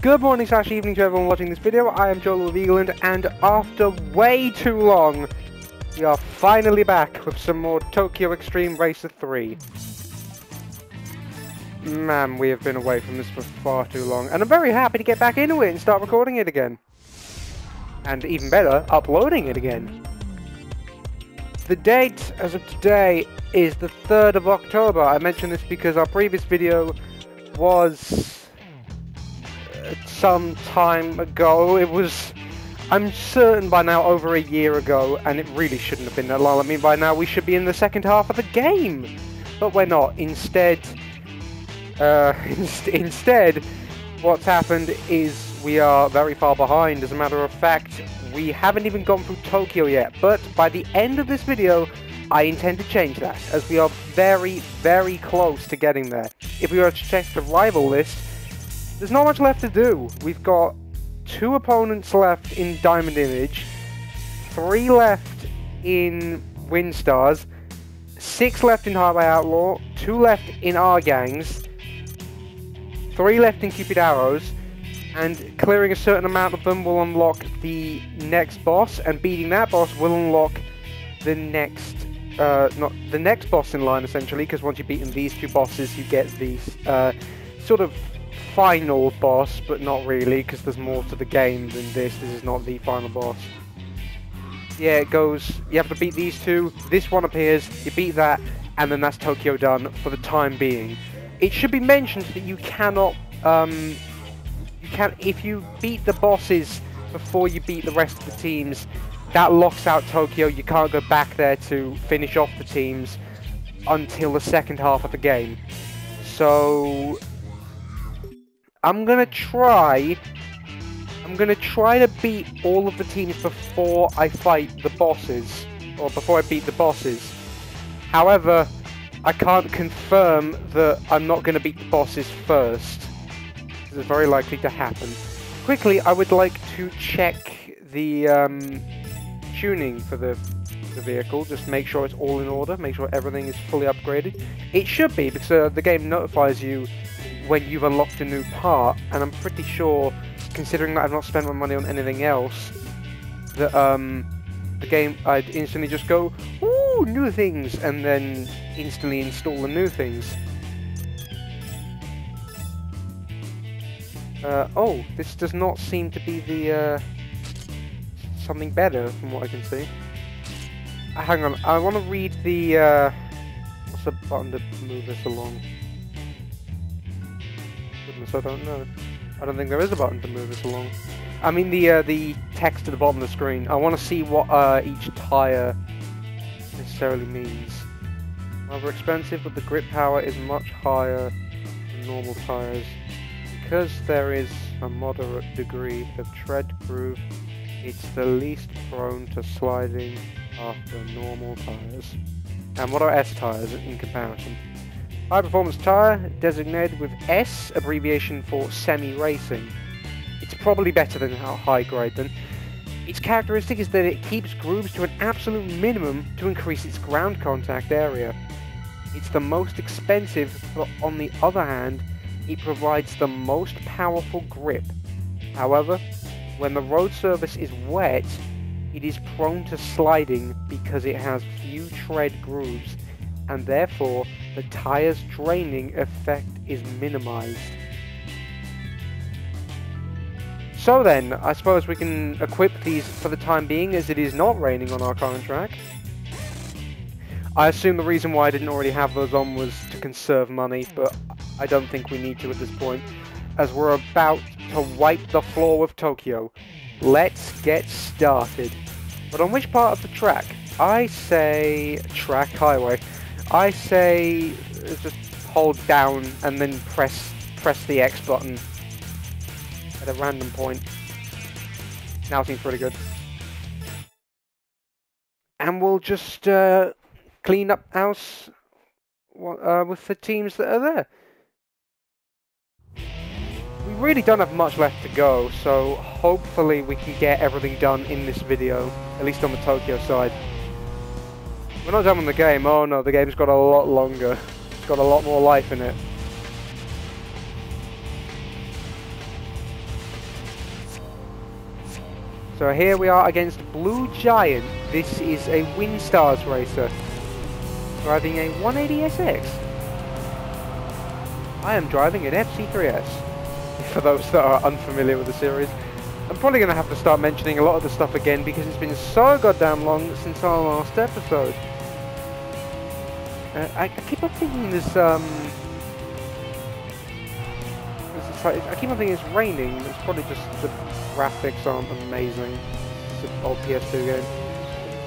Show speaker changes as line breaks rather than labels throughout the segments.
Good morning / evening to everyone watching this video. I am Joel of England, and after way too long, we are finally back with some more Tokyo Xtreme Racer 3. Man, we have been away from this for far too long, and I'm very happy to get back into it and start recording it again. And even better, uploading it again. The date, as of today, is the 3rd of October. I mention this because our previous video was some time ago. It was, I'm certain by now, over a year ago, and it really shouldn't have been that long. I mean, by now we should be in the second half of the game, but we're not. Instead, what's happened is we are very far behind. As a matter of fact, we haven't even gone through Tokyo yet, but by the end of this video, I intend to change that, as we are very, very close to getting there. If we were to check the rival list, there's not much left to do. We've got 2 opponents left in Diamond Image, 3 left in Windstars, 6 left in Heartbreaker Outlaw, 2 left in R.Gangs, 3 left in Cupid Arrows, and clearing a certain amount of them will unlock the next boss, and beating that boss will unlock the next, not the next boss in line, essentially, because once you've beaten these 2 bosses, you get the sort of final boss, but not really, because there's more to the game than this. This is not the final boss. Yeah, it goes, you have to beat these 2, this one appears, you beat that, and then that's Tokyo done for the time being. It should be mentioned that you cannot, if you beat the bosses before you beat the rest of the teams, that locks out Tokyo. You can't go back there to finish off the teams until the second half of the game. So I'm gonna try to beat all of the teams before I fight the bosses, or before I beat the bosses. However, I can't confirm that I'm not gonna beat the bosses first. This is very likely to happen. Quickly, I would like to check the tuning for the vehicle, just make sure it's all in order, make sure everything is fully upgraded. It should be, because the game notifies you when you've unlocked a new part, and I'm pretty sure, considering that I've not spent my money on anything else, that the game, I'd instantly just go, ooh, new things, and then instantly install the new things. Oh, this does not seem to be the, something better from what I can see. Hang on, I want to read the, what's the button to move this along? Goodness, I don't know. I don't think there is a button to move this along. I mean the text at the bottom of the screen. I want to see what each tyre necessarily means. Rather expensive, but the grip power is much higher than normal tyres. Because there is a moderate degree of tread groove, it's the least prone to sliding after normal tyres. And what are S tyres in comparison? High performance tyre, designated with S, abbreviation for semi-racing. It's probably better than high grade then. Its characteristic is that it keeps grooves to an absolute minimum to increase its ground contact area. It's the most expensive, but on the other hand, it provides the most powerful grip. However, when the road surface is wet, it is prone to sliding because it has few tread grooves, and therefore the tire's draining effect is minimized. So then, I suppose we can equip these for the time being, as it is not raining on our current track. I assume the reason why I didn't already have those on was to conserve money, but I don't think we need to at this point, as we're about to wipe the floor with Tokyo. Let's get started. But on which part of the track? I say track highway. I say just hold down and then press the X button at a random point. Now seems pretty good. And we'll just clean up house with the teams that are there. We really don't have much left to go, so hopefully we can get everything done in this video, at least on the Tokyo side. We're not done with the game. Oh no, the game's got a lot longer. It's got a lot more life in it. So here we are against Blue Giant. This is a Windstars racer, driving a 180SX. I am driving an FC3S, for those that are unfamiliar with the series. I'm probably going to have to start mentioning a lot of the stuff again because it's been so goddamn long since our last episode. I keep on thinking I keep on thinking it's raining. It's probably just the graphics aren't amazing. It's an old PS2 game.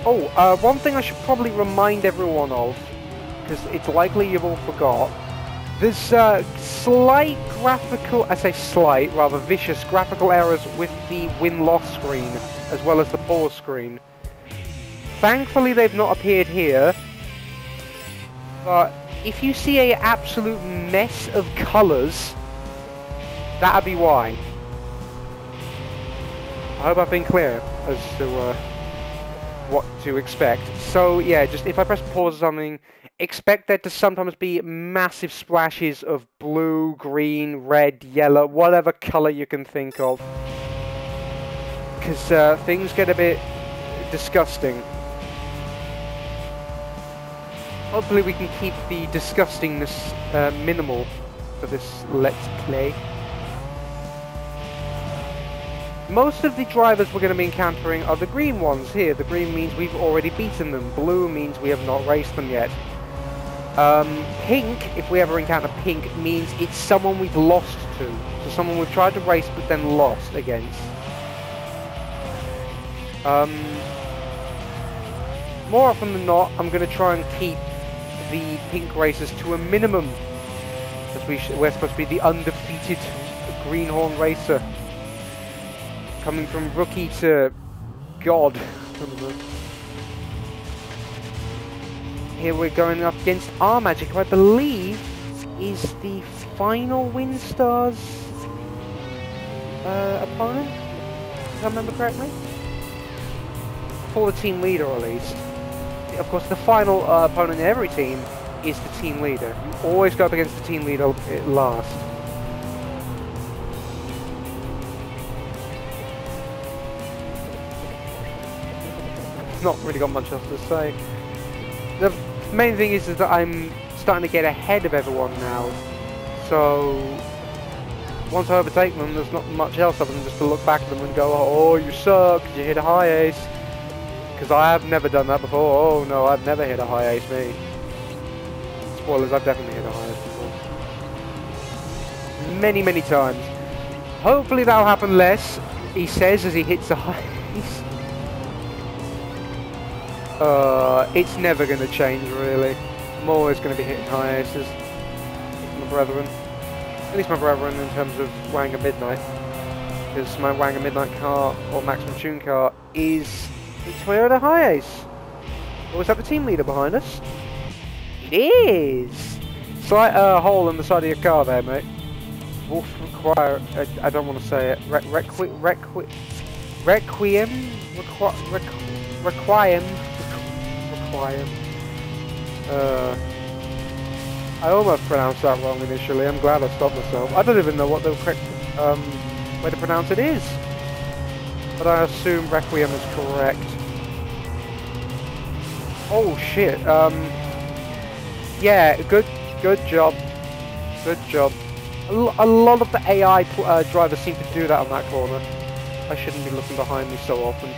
Oh, one thing I should probably remind everyone of, because it's likely you've all forgot. There's slight graphical, I say slight, rather vicious graphical errors with the win-loss screen, as well as the pause screen. Thankfully they've not appeared here, but if you see an absolute mess of colours, that'd be why. I hope I've been clear as to what to expect. So yeah, just if I press pause or something, expect there to sometimes be massive splashes of blue, green, red, yellow, whatever colour you can think of. Because things get a bit disgusting. Hopefully we can keep the disgustingness minimal for this Let's Play. Most of the drivers we're going to be encountering are the green ones here. The green means we've already beaten them. Blue means we have not raced them yet. Pink, if we ever encounter pink, means it's someone we've lost to. So someone we've tried to race but then lost against. More often than not, I'm going to try and keep the pink races to a minimum. As we're supposed to be the undefeated greenhorn racer. Coming from rookie to god. Here we're going up against R-Magic, who I believe is the final Windstars opponent, if I remember correctly. For the team leader, at least. Of course, the final opponent in every team is the team leader. You always go up against the team leader last. Not really got much else to say. The main thing is that I'm starting to get ahead of everyone now. So once I overtake them, there's not much else other than just to look back at them and go, oh, you suck, you hit a high ace. Because I have never done that before. Oh no, I've never hit a high ace, me. Spoilers, I've definitely hit a high ace before. Many, many times. Hopefully that'll happen less, he says as he hits a high ace. It's never going to change, really. I'm always going to be hitting high aces. My brethren. At least my brethren in terms of Wang and Midnight. Because my Wang and Midnight car, or Maximum Tune car, is a Toyota high ace. Or is that the team leader behind us? It is! Slight hole in the side of your car there, mate. Wolf require... I don't want to say it. Requiem? I almost pronounced that wrong initially. I'm glad I stopped myself. I don't even know what the correct way to pronounce it is, but I assume Requiem is correct. Oh shit. Yeah, good job. Good job. A lot of the AI drivers seem to do that on that corner. I shouldn't be looking behind me so often.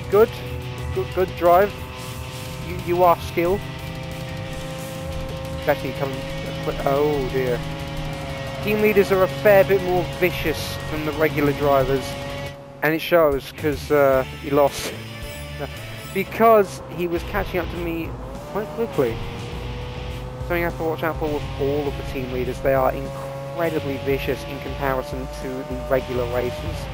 Good drive. You are skilled. Actually coming. Oh dear. Team leaders are a fair bit more vicious than the regular drivers, and it shows because he lost. Because he was catching up to me quite quickly. Something I have to watch out for with all of the team leaders. They are incredibly vicious in comparison to the regular races.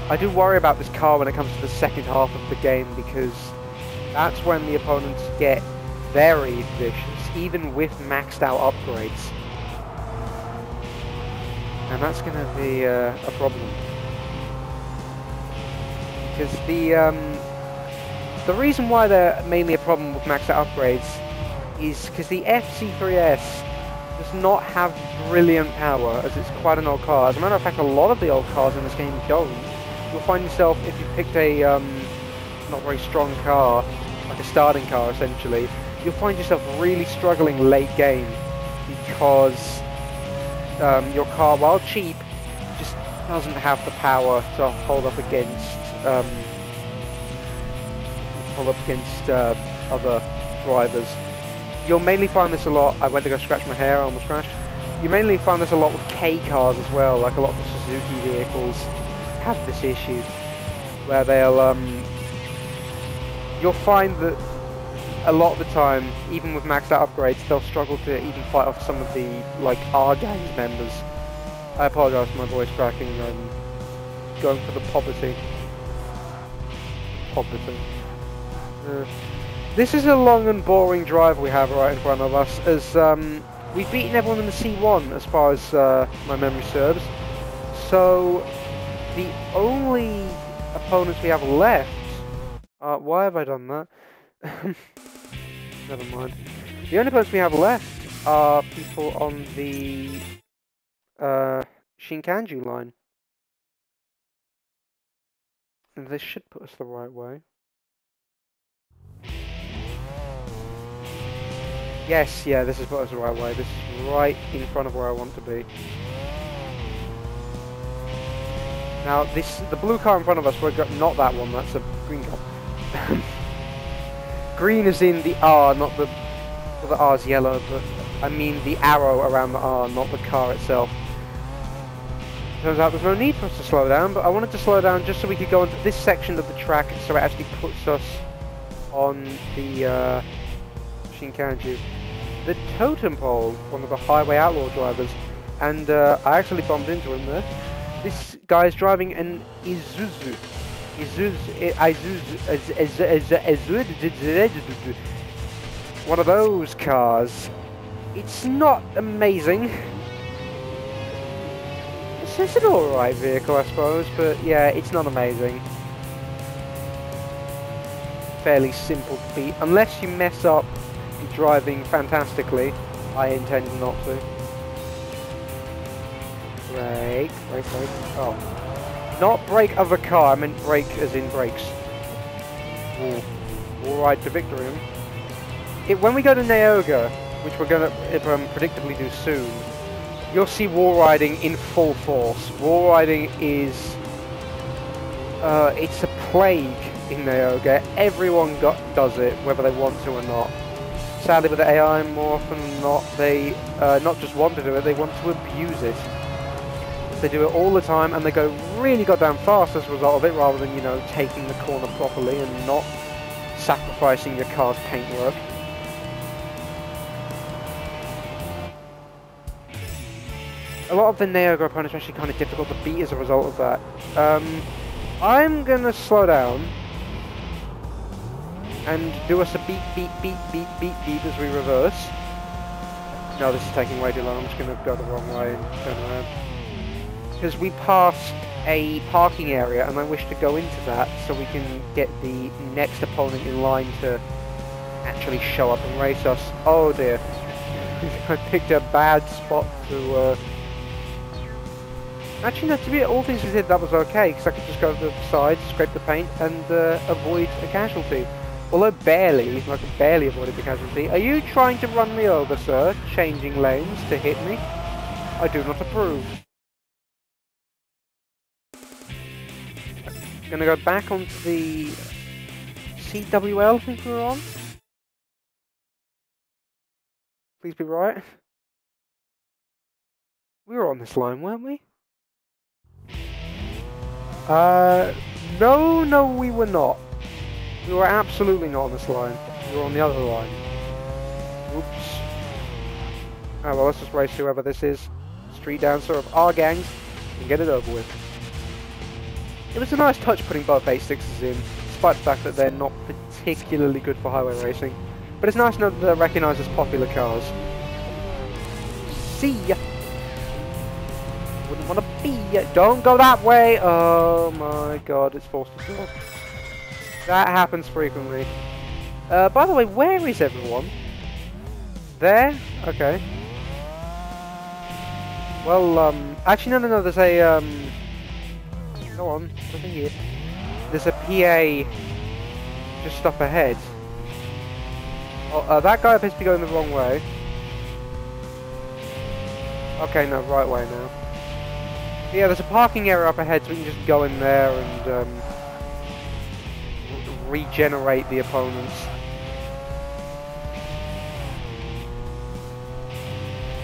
I do worry about this car when it comes to the second half of the game, because that's when the opponents get very vicious, even with maxed out upgrades. And that's going to be a problem. Because the reason why they're mainly a problem with maxed out upgrades is because the FC3S does not have brilliant power, as it's quite an old car. As a matter of fact, a lot of the old cars in this game don't. You'll find yourself, if you picked a not very strong car, like a starting car essentially, you'll find yourself really struggling late game because your car, while cheap, just doesn't have the power to hold up against other drivers. You'll mainly find this a lot. I went to go scratch my hair, I almost crashed. You mainly find this a lot with K cars as well, like a lot of the Suzuki vehicles have this issue where they'll you'll find that a lot of the time, even with maxed out upgrades, they'll struggle to even fight off some of the like R.Gangs members. I apologise for my voice cracking. I'm going for the poverty. This is a long and boring drive we have right in front of us, as we've beaten everyone in the C1 as far as my memory serves. So the only opponents we have left why have I done that? Never mind. The only opponents we have left are people on the Shinkanju line. And this should put us the right way. Yes, yeah, this has put us the right way. This is right in front of where I want to be. Now, the blue car in front of us, we've got not that one, that's a green car. Green is in the R, not the... Well, the R's yellow, but I mean the arrow around the R, not the car itself. Turns out there's no need for us to slow down, but I wanted to slow down just so we could go into this section of the track, so it actually puts us on the Shinkanju. The Totem pole, one of the highway outlaw drivers, and I actually bumped into him there. This guy is driving an Isuzu. One of those cars. It's not amazing. It's an alright vehicle, I suppose, but yeah, it's not amazing. Fairly simple to beat, unless you mess up driving fantastically. I intend not to. Brake. Oh. Not brake of a car, I meant brake as in brakes. We'll ride to victory. When we go to Nayoga, which we're going to predictably do soon, you'll see wall riding in full force. Wall riding is... it's a plague in Nayoga. Everyone does it, whether they want to or not. Sadly with the AI, more often than not, they not just want to do it, they want to abuse it. They do it all the time, and they go really goddamn fast as a result of it, rather than, you know, taking the corner properly and not sacrificing your car's paintwork. A lot of the Nayoga opponents are actually kind of difficult to beat as a result of that. I'm gonna slow down and do us a beat as we reverse. No, this is taking way too long. I'm just gonna go the wrong way and turn around. Because we passed a parking area and I wish to go into that so we can get the next opponent in line to actually show up and race us. Oh dear. I picked a bad spot to... Actually, no, to be all things considered, that was okay, because I could just go to the side, scrape the paint, and avoid a casualty. Although barely, like I barely avoided the casualty. Are you trying to run me over, sir? Changing lanes to hit me? I do not approve. Gonna go back onto the CWL, I think we were on. Please be right. We were on this line, weren't we? No, we were not. We were absolutely not on this line. We were on the other line. Oops. Oh well, let's just race whoever this is. Street dancer of R.Gangs and get it over with. It was a nice touch putting both 8.6s in, despite the fact that they're not particularly good for highway racing. But it's nice to know that they're recognised as popular cars. See ya! Wouldn't want to be ya. Don't go that way! Oh my god, it's forced to go. That happens frequently. By the way, where is everyone? There? Okay. Well, actually, no, there's a, go on, nothing here. There's a PA just up ahead. Oh, that guy appears to be going the wrong way. Okay, no, right way now. Yeah, there's a parking area up ahead, so we can just go in there and, regenerate the opponents.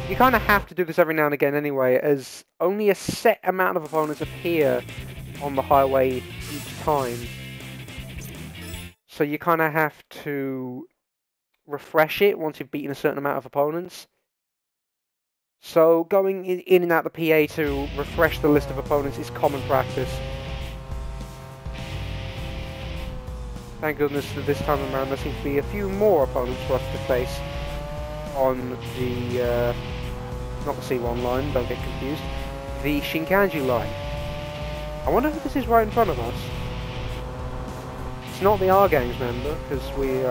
You kind of have to do this every now and again anyway, as only a set amount of opponents appear on the highway each time. So you kind of have to refresh it once you've beaten a certain amount of opponents. So going in and out the PA to refresh the list of opponents is common practice. Thank goodness that this time around there seems to be a few more opponents for us to face on the, not the C1 line, don't get confused, the Shinkanji line. I wonder if this is right in front of us. It's not the R.Gangs member, because we,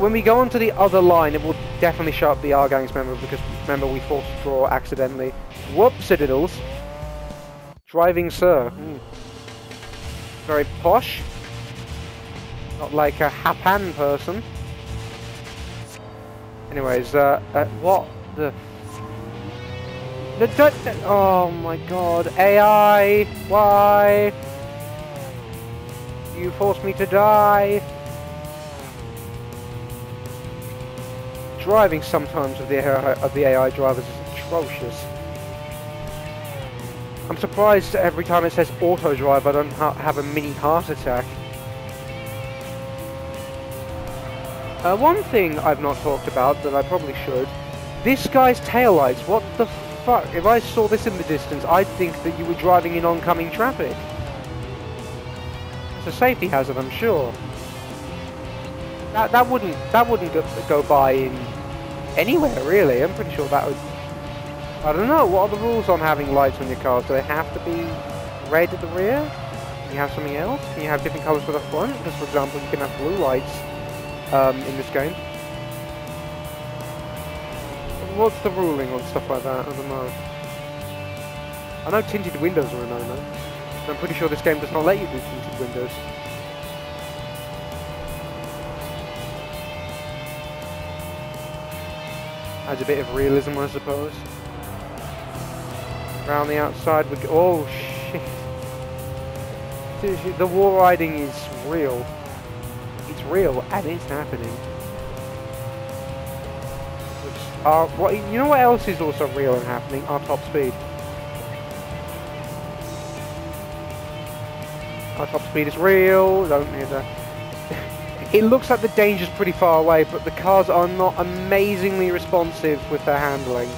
when we go onto the other line, it will definitely show up the R.Gangs member, because remember we forced a draw accidentally. Whoop-sididdles. Driving Sir. Very posh. Not like a Hapan person. Anyways, what the... Oh my god, AI, why? You forced me to die. Driving sometimes of the AI drivers is atrocious. I'm surprised every time it says auto drive I don't have a mini heart attack. One thing I've not talked about that I probably should, this guy's taillights, what the fuck? If I saw this in the distance, I'd think that you were driving in oncoming traffic. It's a safety hazard, I'm sure. That wouldn't go by in anywhere, really. I'm pretty sure that would... I don't know, what are the rules on having lights on your cars? Do they have to be red at the rear? Can you have something else? Can you have different colours for the front? Because, for example, you can have blue lights in this game. What's the ruling on stuff like that? I don't know. I know tinted windows are a no-no. I'm pretty sure this game does not let you do tinted windows. Adds a bit of realism, I suppose. Around the outside we go. Oh shit! The wall riding is real. It's real and it's happening. What you know? What else is also real and happening? Our top speed. Our top speed is real. Don't need that. It looks like the danger's pretty far away, but the cars are not amazingly responsive with their handling.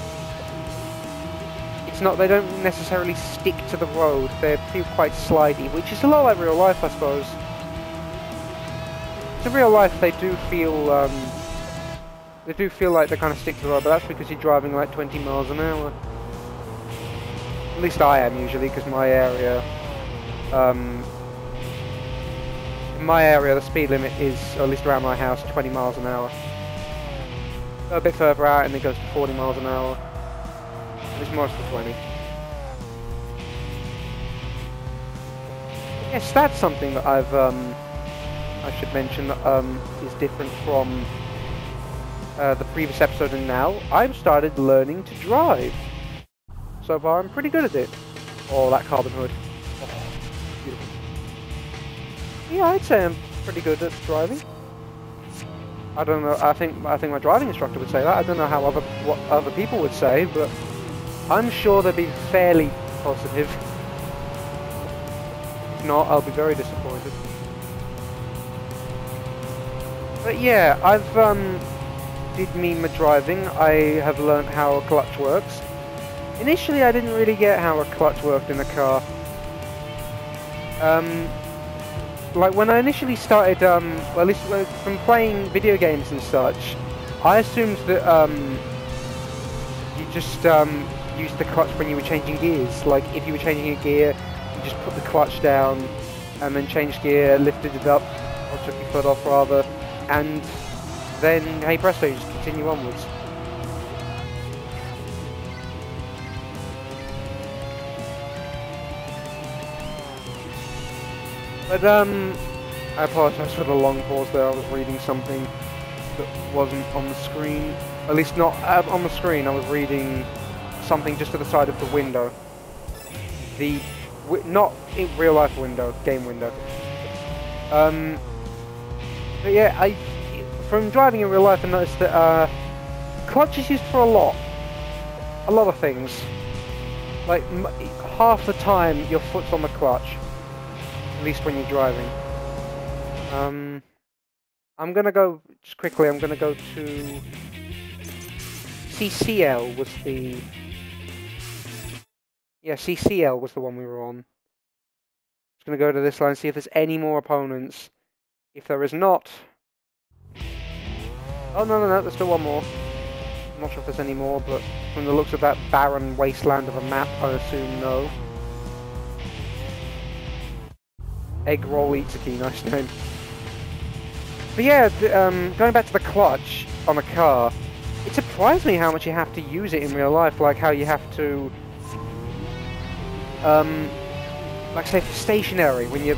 It's not, they don't necessarily stick to the road, they feel quite slidey, which is a lot like real life, I suppose. In real life, they do feel like they kind of stick to the road, but that's because you're driving like 20 miles an hour. At least I am usually, because my area, in my area, the speed limit is, or at least around my house, 20 miles an hour. Go a bit further out and it goes to 40 miles an hour. It's mostly 20. Yes, that's something that I've, I should mention, is different from the previous episode and now. I've started learning to drive. So far, I'm pretty good at it. Oh, that carbon hood. Oh, beautiful. Yeah, I'd say I'm pretty good at driving. I don't know. I think my driving instructor would say that. I don't know how what other people would say, but I'm sure they'd be fairly positive. If not, I'll be very disappointed. But yeah, I've did mean my driving. I have learnt how a clutch works. Initially, I didn't really get how a clutch worked in a car. Like when I initially started, well, at least from playing video games and such, I assumed that you just used the clutch when you were changing gears. Like if you were changing a gear, you just put the clutch down and then changed gear, lifted it up, or took your foot off rather, and then hey presto, you just continue onwards. But I apologize for the long pause there. I was reading something that wasn't on the screen. At least not on the screen. I was reading something just to the side of the window. Not in real life window, game window. But yeah, from driving in real life, I noticed that clutch is used for a lot of things. Like half the time, your foot's on the clutch, at least when you're driving. I'm gonna go just quickly. I'm gonna go to CCL was the CCL was the one we were on. Just gonna go to this line, see if there's any more opponents. If there is not, oh no, there's still one more. I'm not sure if there's any more, but from the looks of that barren wasteland of a map, I assume no. Egg roll Itsuki, nice name. But yeah, going back to the clutch on a car, it surprised me how much you have to use it in real life, like how you have to, like say for stationary, when you're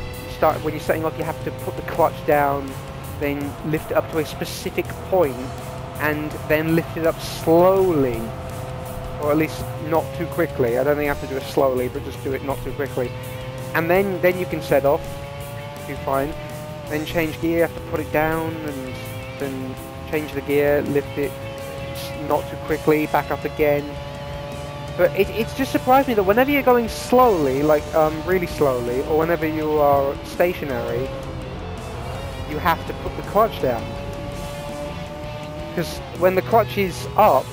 setting off, you have to put the clutch down, then lift it up to a specific point, and then lift it up slowly, or at least not too quickly. I don't think you have to do it slowly, but just do it not too quickly, and then you can set off. If you're fine. Then change gear, you have to put it down, and then change the gear, lift it not too quickly, back up again. But it's just surprised me that whenever you're going slowly, like really slowly, or whenever you are stationary, you have to put the clutch down. Because when the clutch is up,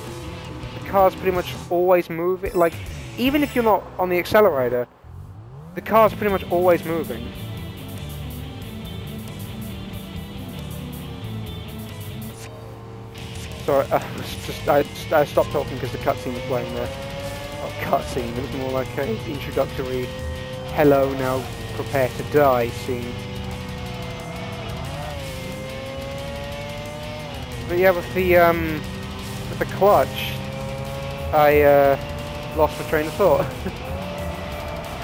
the car's pretty much always moving. Like, even if you're not on the accelerator, the car's pretty much always moving. Sorry, I stopped talking because the cutscene was playing there. Oh, cutscene, it was more like an introductory hello, now prepare to die scene. But yeah, with the clutch, I lost my train of thought.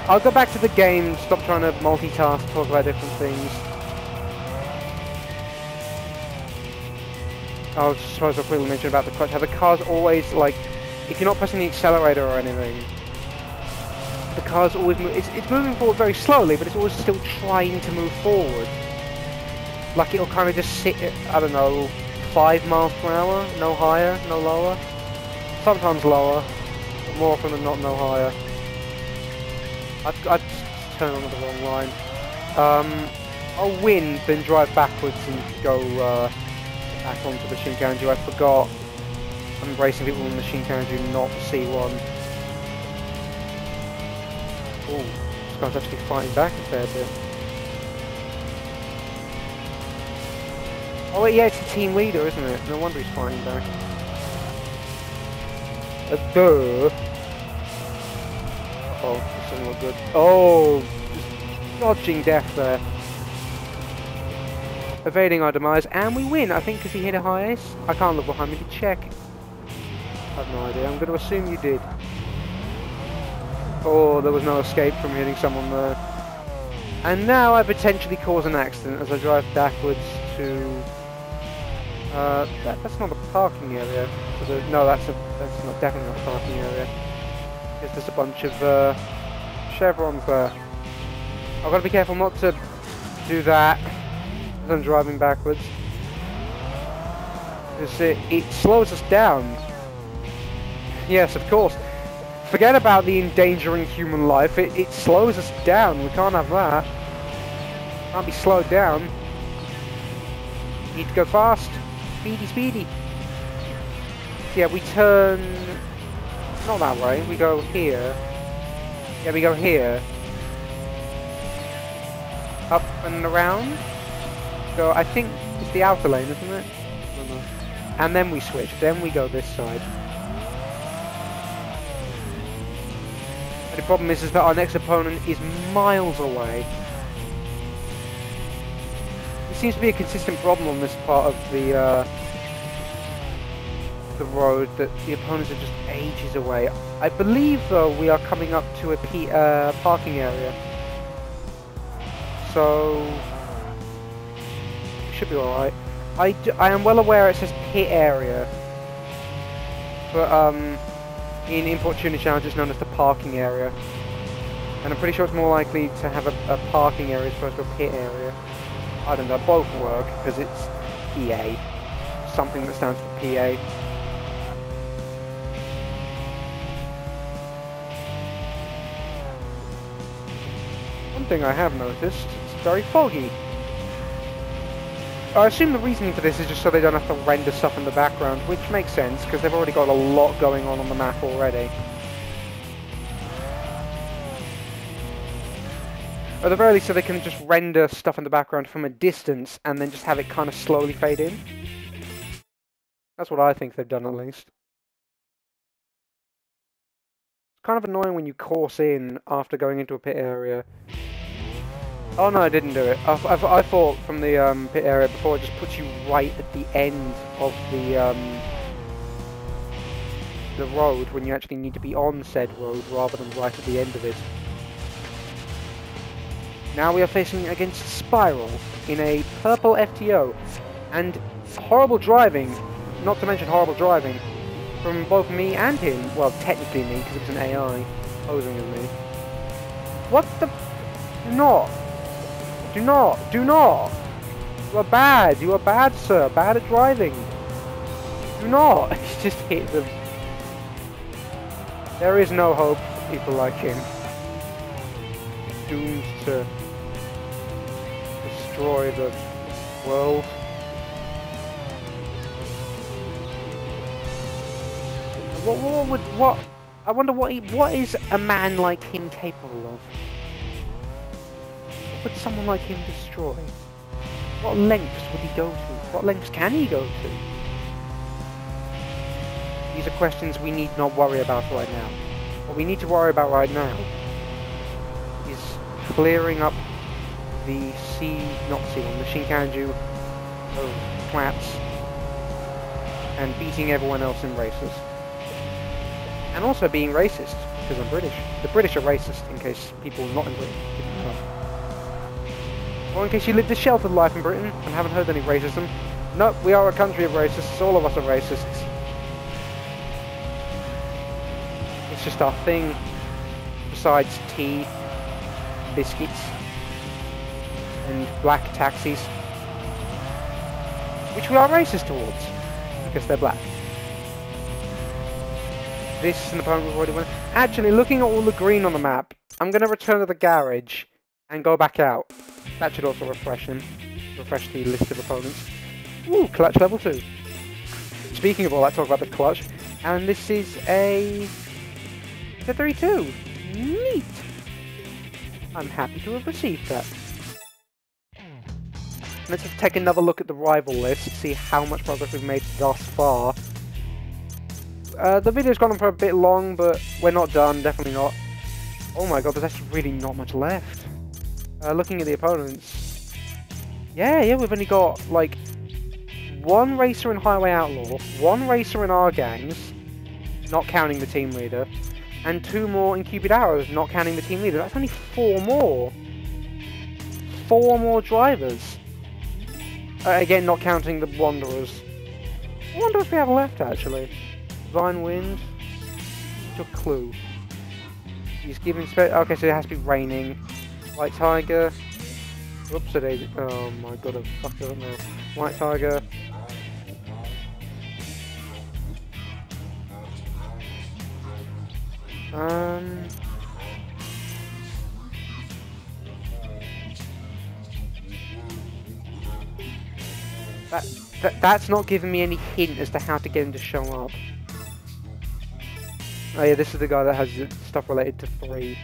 I'll go back to the game, stop trying to multitask, talk about different things. I suppose I'll quickly mention about the clutch, how the car's always, like, if you're not pressing the accelerator or anything, the car's always, it's moving forward very slowly, but it's always still trying to move forward. Like, it'll kind of just sit at, I don't know, 5 miles per hour, no higher, no lower. Sometimes lower, but more often than not, no higher. I'd just turn onto the wrong line. I'll win, then drive backwards and go, back onto the Shinkanju. I forgot I'm racing people on the Shinkanju, not the C1. Oh, this guy's actually fighting back a fair bit. Oh wait, yeah, it's the team leader, isn't it? No wonder he's fighting back. Duh. Uh-oh, this doesn't look good. Oh, just dodging death there. Evading our demise, and we win, I think, because he hit a high ace. I can't look behind me to check. I have no idea. I'm going to assume you did. Oh, there was no escape from hitting someone there. And now I potentially cause an accident as I drive backwards to... that's not a parking area. No, that's not definitely not a parking area. Because there's a bunch of chevrons there. I've got to be careful not to do that as I'm driving backwards. Because it slows us down. Yes, of course. Forget about the endangering human life. It slows us down. We can't have that. Can't be slowed down. Need to go fast. Speedy, speedy. Yeah, we turn... not that way. We go here. Yeah, we go here. Up and around. So I think it's the outer lane, isn't it? I don't know. And then we switch. Then we go this side. But the problem is that our next opponent is miles away. It seems to be a consistent problem on this part of the road, that the opponents are just ages away. I believe, though, we are coming up to a parking area. so should be alright. I am well aware it says pit area, but in Import Tuner Challenge it's known as the parking area. And I'm pretty sure it's more likely to have a parking area as opposed to a pit area. I don't know, both work, because it's PA. Something that stands for PA. One thing I have noticed, it's very foggy. I assume the reasoning for this is just so they don't have to render stuff in the background, which makes sense, because they've already got a lot going on the map already. At the very least, so they can just render stuff in the background from a distance, and then just have it kind of slowly fade in. That's what I think they've done, at least. It's kind of annoying when you course in after going into a pit area. Oh no, I didn't do it. I thought from the pit area before, it just puts you right at the end of the road, when you actually need to be on said road, rather than right at the end of it. Now we are facing against Spiral in a purple FTO, and horrible driving, not to mention horrible driving, from both me and him. Well, technically me, because it was an AI posing as me. What the... Do not! Do not! Do not! You are bad! You are bad, sir! Bad at driving! Do not! He just hit them. There is no hope for people like him. Doomed to destroy the world. What? I wonder what is a man like him capable of? What would someone like him destroy? What lengths would he go to? What lengths can he go to? These are questions we need not worry about right now. What we need to worry about right now is clearing up the the Shinkanju of twats, and beating everyone else in races. And also being racist, because I'm British. The British are racist, in case people not in Britain didn't know. Or in case you lived a sheltered life in Britain and haven't heard any racism. No, we are a country of racists, all of us are racists. It's just our thing, besides tea, biscuits, and black taxis, which we are racist towards, because they're black. This is an opponent we've already won. Actually, looking at all the green on the map, I'm going to return to the garage and go back out. That should also refresh him. Refresh the list of opponents. Ooh, clutch level 2. Speaking of all that, talk about the clutch. And this is a 3-2. Neat. I'm happy to have received that. Let's just take another look at the rival list, see how much progress we've made thus far. The video's gone on for a bit long, but we're not done, definitely not. Oh my god, there's actually really not much left. Looking at the opponents... Yeah, we've only got, like, one racer in Highway Outlaw, one racer in R.Gangs, not counting the team leader, and 2 more in Cupid Arrows, not counting the team leader. That's only 4 more. 4 more drivers. Again, not counting the Wanderers. What Wanderers we have left, actually? Divine Wind. What's your clue? He's giving okay, so it has to be raining. White Tiger. Whoops, it. Oh my god, I fucked it up now. White Tiger. That's not giving me any hint as to how to get him to show up. Oh yeah, this is the guy that has stuff related to 3.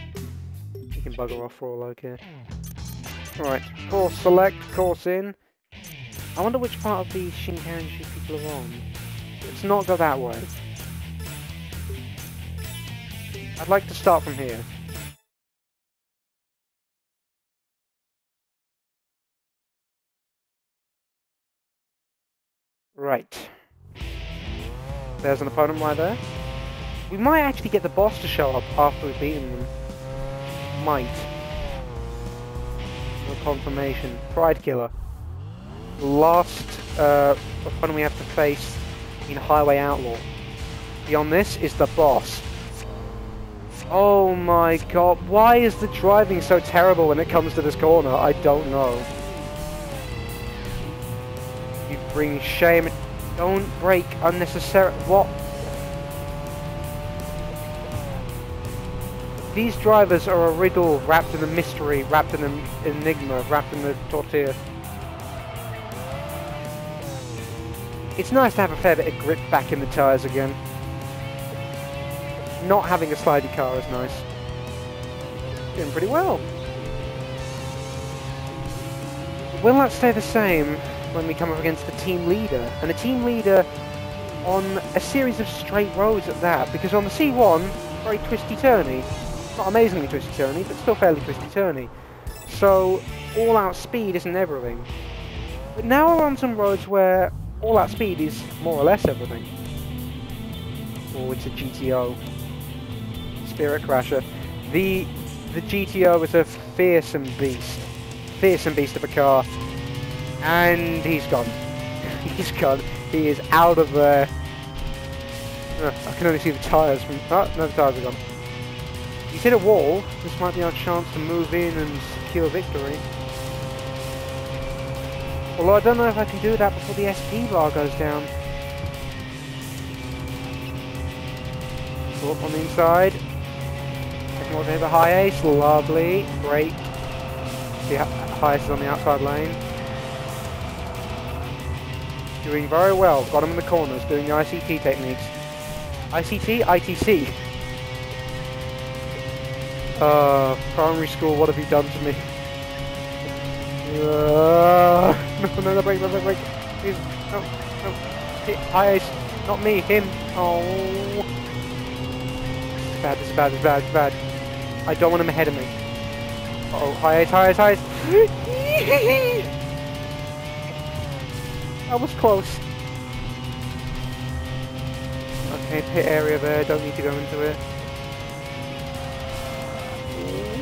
You can bugger off for all I care. Alright, course select, course in. I wonder which part of the Shinkanju people are on. Let's not go that way. I'd like to start from here. Right. There's an opponent right there. We might actually get the boss to show up after we've beaten them. Might. No confirmation. Pride Killer. Last opponent we have to face in Highway Outlaw. Beyond this is the boss. Oh my god, why is the driving so terrible when it comes to this corner? I don't know. You bring shame. Don't brake unnecessarily. What? These drivers are a riddle wrapped in a mystery, wrapped in an enigma, wrapped in a tortilla. It's nice to have a fair bit of grip back in the tyres again. Not having a slidey car is nice. Doing pretty well. Will that stay the same when we come up against the team leader? And the team leader on a series of straight roads at that, because on the C1, very twisty-turny. Not amazingly twisty-turny, but still fairly twisty-turny. So, all-out speed isn't everything. But now we're on some roads where all-out speed is more or less everything. Oh, it's a GTO. Spirit Crasher. The GTO is a fearsome beast. Fearsome beast of a car. And he's gone. He's gone. He is out of there. I can only see the tyres from... Oh, no, the tyres are gone. He's hit a wall. This might be our chance to move in and secure victory. Although I don't know if I can do that before the SP bar goes down. Go up on the inside. Second one to hit the high ace. Lovely. Brake. The high ace is on the outside lane. Doing very well. Got him in the corners. Doing the ICT techniques. ICT? ITC. Primary school, what have you done to me? No, break. Please, no. High ace, not me, him. Oh. It's bad. I don't want him ahead of me. Uh-oh, high ace. That was close. Okay, pit area there, don't need to go into it.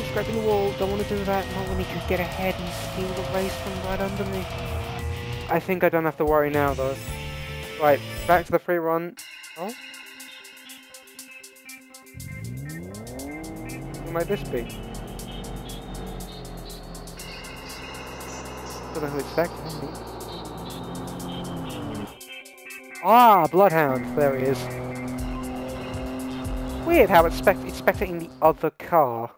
Scraping the wall, don't want to do that, not when he could get ahead and steal the race from right under me. I think I don't have to worry now though. Right, back to the free run. Oh? Who might this be? Don't know who it's back to. Ah, Bloodhound, there he is. Weird how it's spectating the other car.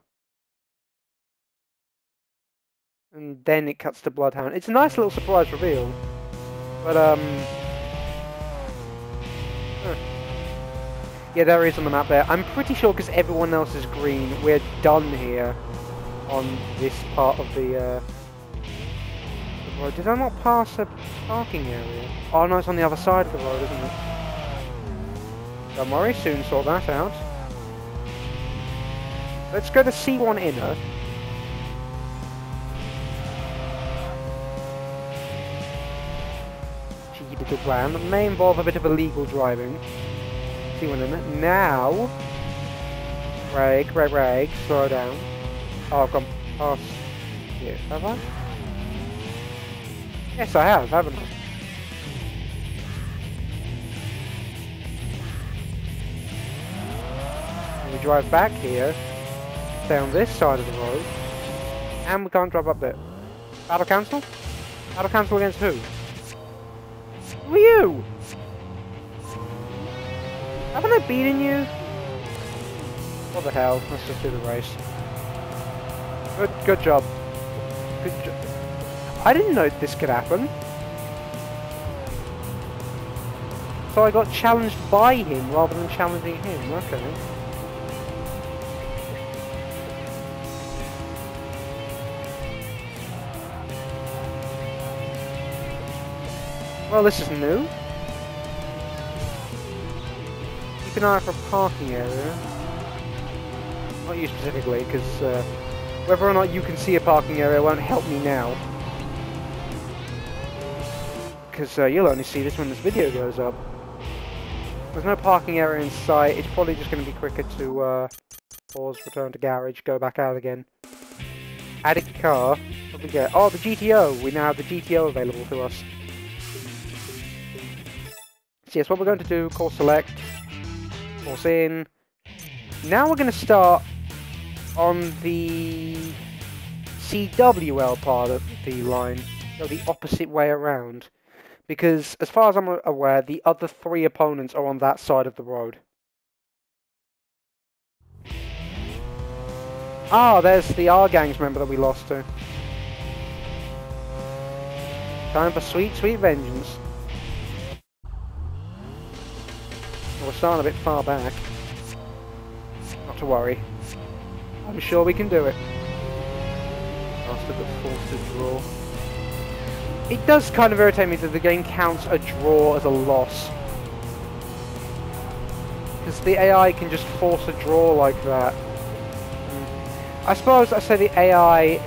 And then it cuts to Bloodhound. It's a nice little surprise reveal. But, yeah, there he is on the map there. I'm pretty sure because everyone else is green, we're done here on this part of the road. Did I not pass a parking area? Oh no, it's on the other side of the road, isn't it? Don't worry, soon sort that out. Let's go to C1 Inner. Cheeky little plan. That may involve a bit of illegal driving. C1 Inner. Now... Brake, slow down. Oh, I've gone past here. Have I? Yes, I have, haven't I? And we drive back here, stay on this side of the road, and we can't drive up there. Battle cancel? Battle cancel against who? Who are you? Haven't I beaten you? What the hell? Let's just do the race. Good job. Good job. I didn't know this could happen. So I got challenged by him rather than challenging him. Okay. Well, this is new. Keep an eye out for a parking area. Not you specifically, because whether or not you can see a parking area won't help me now. Because you'll only see this when this video goes up. There's no parking area in sight. It's probably just going to be quicker to pause, return to garage, go back out again. Add a car. What did we get? Oh, the GTO! We now have the GTO available to us. So yes, what we're going to do, course select, course in. Now we're going to start on the CWL part of the line, go the opposite way around. Because, as far as I'm aware, the other 3 opponents are on that side of the road. Ah, there's the R.Gangs member that we lost to. Time for sweet, sweet vengeance. We're starting a bit far back. Not to worry. I'm sure we can do it. Bastard that forced a draw. It does kind of irritate me that the game counts a draw as a loss. Because the AI can just force a draw like that. I suppose I say the AI,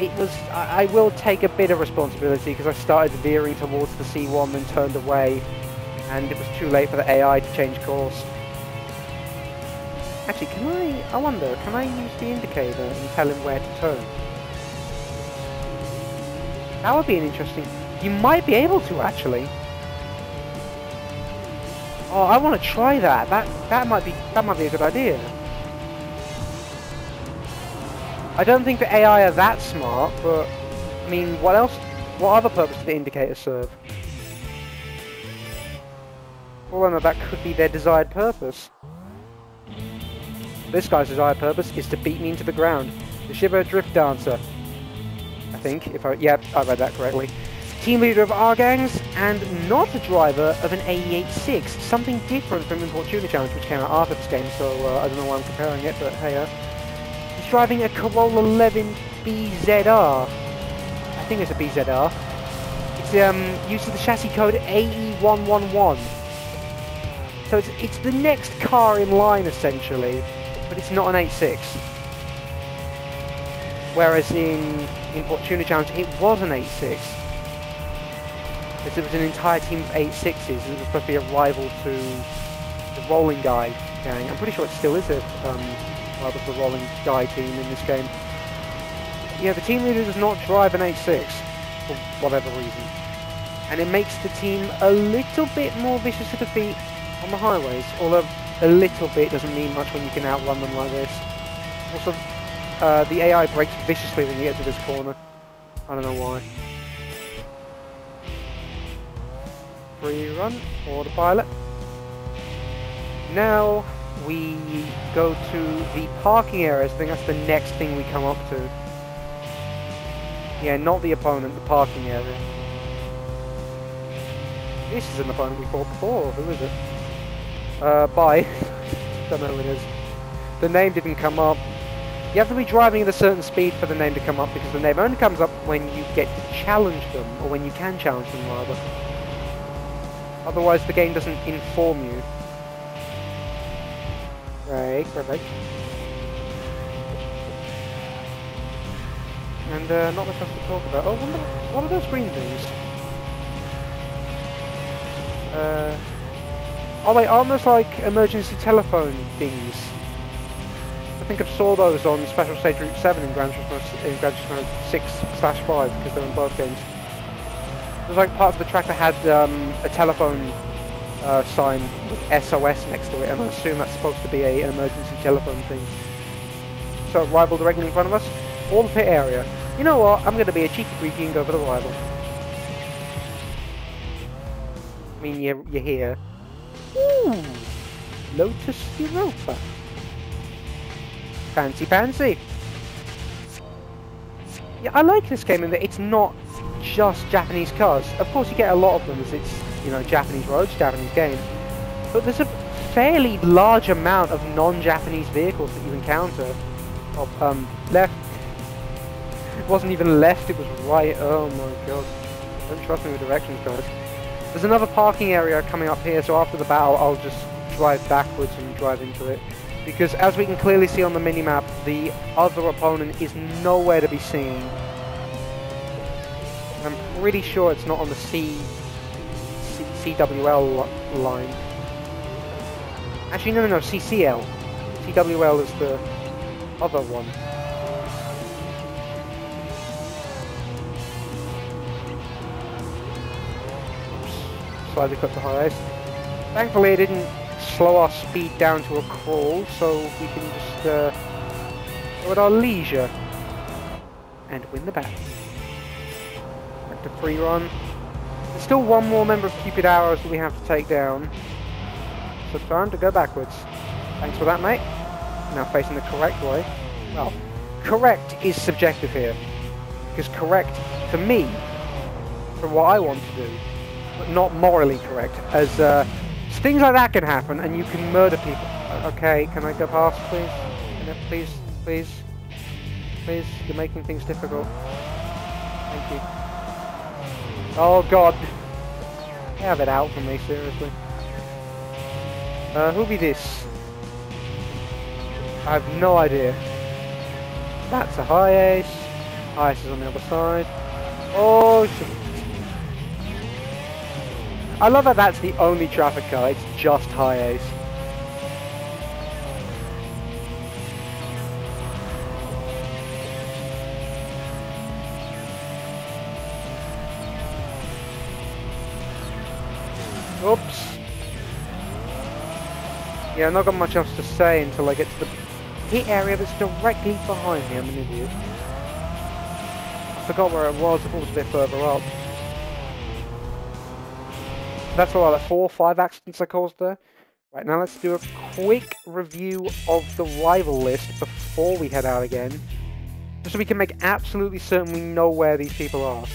I will take a bit of responsibility because I started veering towards the C1 and turned away, and it was too late for the AI to change course. Actually, I wonder, can I use the indicator and tell him where to turn? That would be an interesting... You might be able to, actually. Oh, I want to try that. That might be a good idea. I don't think the AI are that smart, but I mean, what other purpose do the indicators serve? Well, I know that could be their desired purpose. This guy's desired purpose is to beat me into the ground. The Shiver Drift Dancer. I think, yeah, I read that correctly. Team leader of R.Gangs, and not a driver of an AE86. Something different from Importuna Challenge, which came out after this game, so I don't know why I'm comparing it, but hey, he's driving a Corolla 11 BZR. I think it's a BZR. It's using the chassis code AE111. So it's the next car in line, essentially, but it's not an 86. Whereas in Importuna Challenge, it was an 86. It was an entire team of 86s. It was supposed to be a rival to the Rolling Guy gang. I'm pretty sure it still is a rival to the Rolling Guy team in this game. Yeah, the team leader does not drive an 86 for whatever reason, and it makes the team a little bit more vicious to defeat on the highways. Although a little bit doesn't mean much when you can outrun them like this. Also, the AI brakes viciously when you get to this corner. I don't know why. Free run, autopilot. Now we go to the parking areas. I think that's the next thing we come up to. Yeah, not the opponent, the parking area. This is an opponent we fought before. Who is it? Bye. Don't know who it is. The name didn't come up. You have to be driving at a certain speed for the name to come up, because the name only comes up when you get to challenge them, or when you can challenge them rather. Otherwise the game doesn't inform you. Right, perfect. And not much else to talk about. Oh, what are those green things? Oh wait, aren't those like emergency telephone things? I think I saw those on Special Stage Route 7 in Gran Turismo 6/5, because they're in both games. There's like parts of the track that had a telephone sign with SOS next to it, and I assume that's supposed to be an emergency telephone thing. So, rival directly in front of us, all the pit area. You know what, I'm going to be a cheeky freaky and go for the rival. I mean, you're here. Ooh! Lotus Europa. Fancy pantsy. Yeah, I like this game in that it's not just Japanese cars. Of course you get a lot of them as it's, you know, Japanese roads, Japanese game. But there's a fairly large amount of non-Japanese vehicles that you encounter. Oh, left. It wasn't even left, it was right. Oh my god. Don't trust me with directions, guys. There's another parking area coming up here, so after the battle I'll just drive backwards and drive into it. Because as we can clearly see on the minimap, the other opponent is nowhere to be seen. I'm pretty sure it's not on the CWL line. Actually, no, CCL. CWL is the other one. slightly cut to highs. Thankfully it didn't slow our speed down to a crawl, so we can just go at our leisure and win the battle. Back to free run. There's still one more member of Cupid Arrows that we have to take down. So time to go backwards. Thanks for that, mate. Now facing the correct way. Well, correct is subjective here. Because correct, to me, for what I want to do, but not morally correct, as things like that can happen and you can murder people. Okay, can I go past, please? Can I, please, please, please? You're making things difficult. Thank you. Oh God. Have it out for me, seriously. Who'll be this? I have no idea. That's a high ace. High ace is on the other side. Oh shit. I love that that's the only traffic car, it's just high ace. Oops. Yeah, I've not got much else to say until I get to the hit area that's directly behind me. I'm an idiot. I forgot where it was. I thought it was a bit further up. That's all, like 4 or 5 accidents I caused there. Right, now let's do a quick review of the rival list before we head out again. Just so we can make absolutely certain we know where these people are.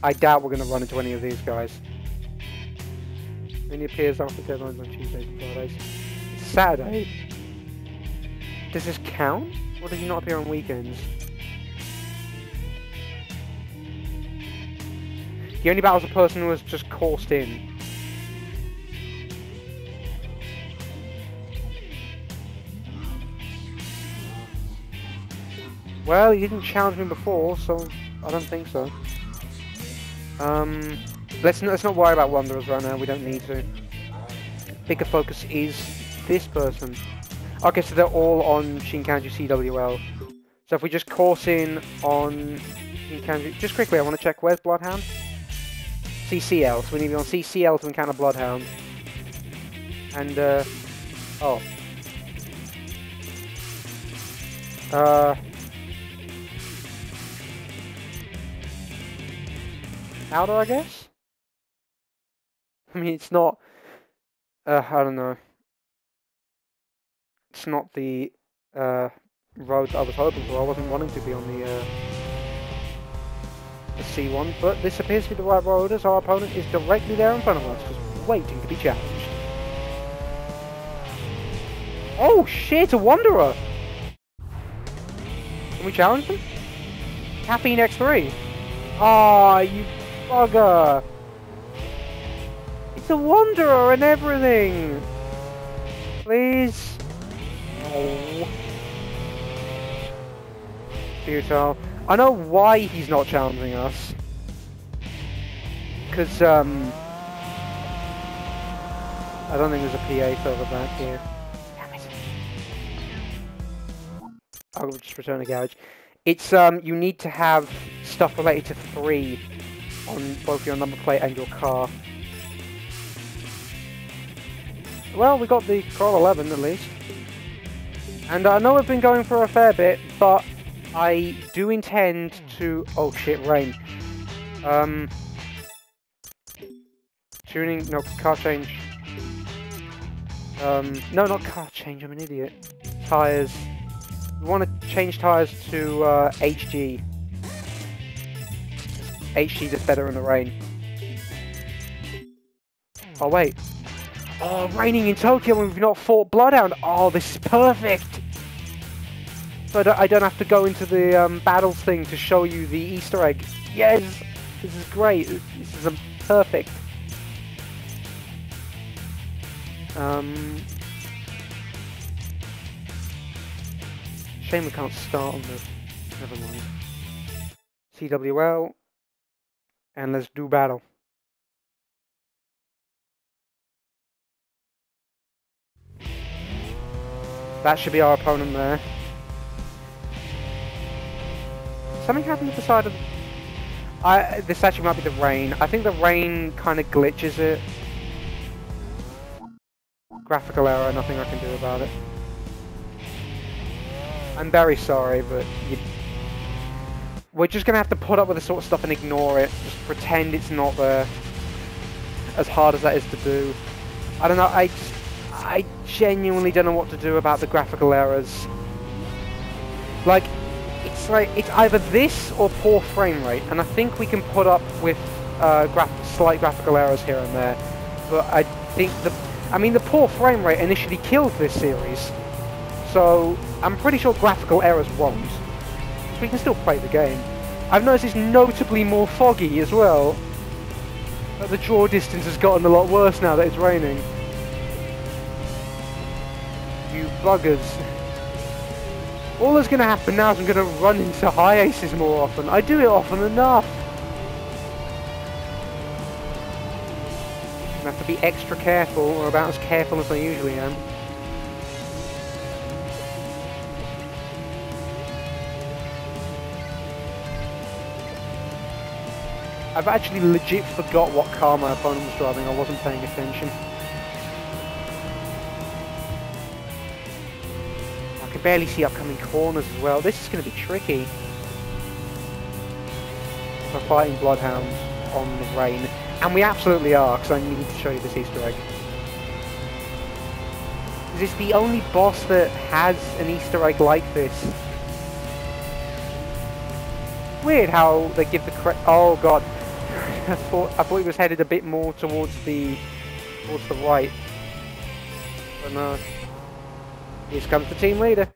I doubt we're going to run into any of these guys. Only appears after deadlines on Tuesdays and Fridays. It's Saturday. Does this count? Or does he not appear on weekends? He only battles a person who has just coursed in. Well, he didn't challenge me before, so I don't think so. Let's not worry about Wanderers right now, we don't need to. Bigger focus is this person. Okay, so they're all on Shinkanju CWL. So if we just course in on Shinkanju... Just quickly, I want to check, where's Bloodhound? CCL, so we need to be on CCL to encounter Bloodhound. And, oh. Outer, I guess? I mean, it's not... I don't know. It's not the, road that I was hoping for. I wasn't wanting to be on the C1, but this appears to be the right road as our opponent is directly there in front of us, just waiting to be challenged. Oh shit, a Wanderer! Can we challenge them? Caffeine X3! Ah, you bugger! It's a Wanderer and everything! Please? Oh. Futile. I know why he's not challenging us. Because, I don't think there's a PA further back here. Damn it. I'll just return a garage. It's, you need to have stuff related to 3 on both your number plate and your car. Well, we got the Corolla 11 at least. And I know we've been going for a fair bit, but I do intend to... Oh shit, rain. Tuning... No, car change. No, not car change, I'm an idiot. Tyres. We want to change tyres to HG. HG does better in the rain. Oh wait. Oh, raining in Tokyo when we've not fought Bloodhound. Oh, this is perfect. So I don't have to go into the battles thing to show you the Easter egg. Yes, this is great. This is perfect. Shame we can't start on the... Never mind. CWL. And let's do battle. That should be our opponent there. Something happened at the side of... This actually might be the rain. I think the rain kind of glitches it. Graphical error, nothing I can do about it. I'm very sorry, but we're just going to have to put up with this sort of stuff and ignore it. Just pretend it's not there. As hard as that is to do. I don't know, I genuinely don't know what to do about the graphical errors. Like, it's either this or poor frame rate, and I think we can put up with slight graphical errors here and there. But I think the poor frame rate initially killed this series. So, I'm pretty sure graphical errors won't. We can still play the game. I've noticed it's notably more foggy as well. But the draw distance has gotten a lot worse now that it's raining. You buggers. All that's going to happen now is I'm going to run into high aces more often. I do it often enough. I have to be extra careful, or about as careful as I usually am. I've actually legit forgot what car my opponent was driving. I wasn't paying attention. I can barely see upcoming corners as well. This is going to be tricky. We're fighting bloodhounds on the rain. And we absolutely are, because I need to show you this Easter egg. Is this the only boss that has an Easter egg like this? Weird how they give the correct... Oh god. I thought he was headed a bit more towards the right. But no. Here comes the team leader.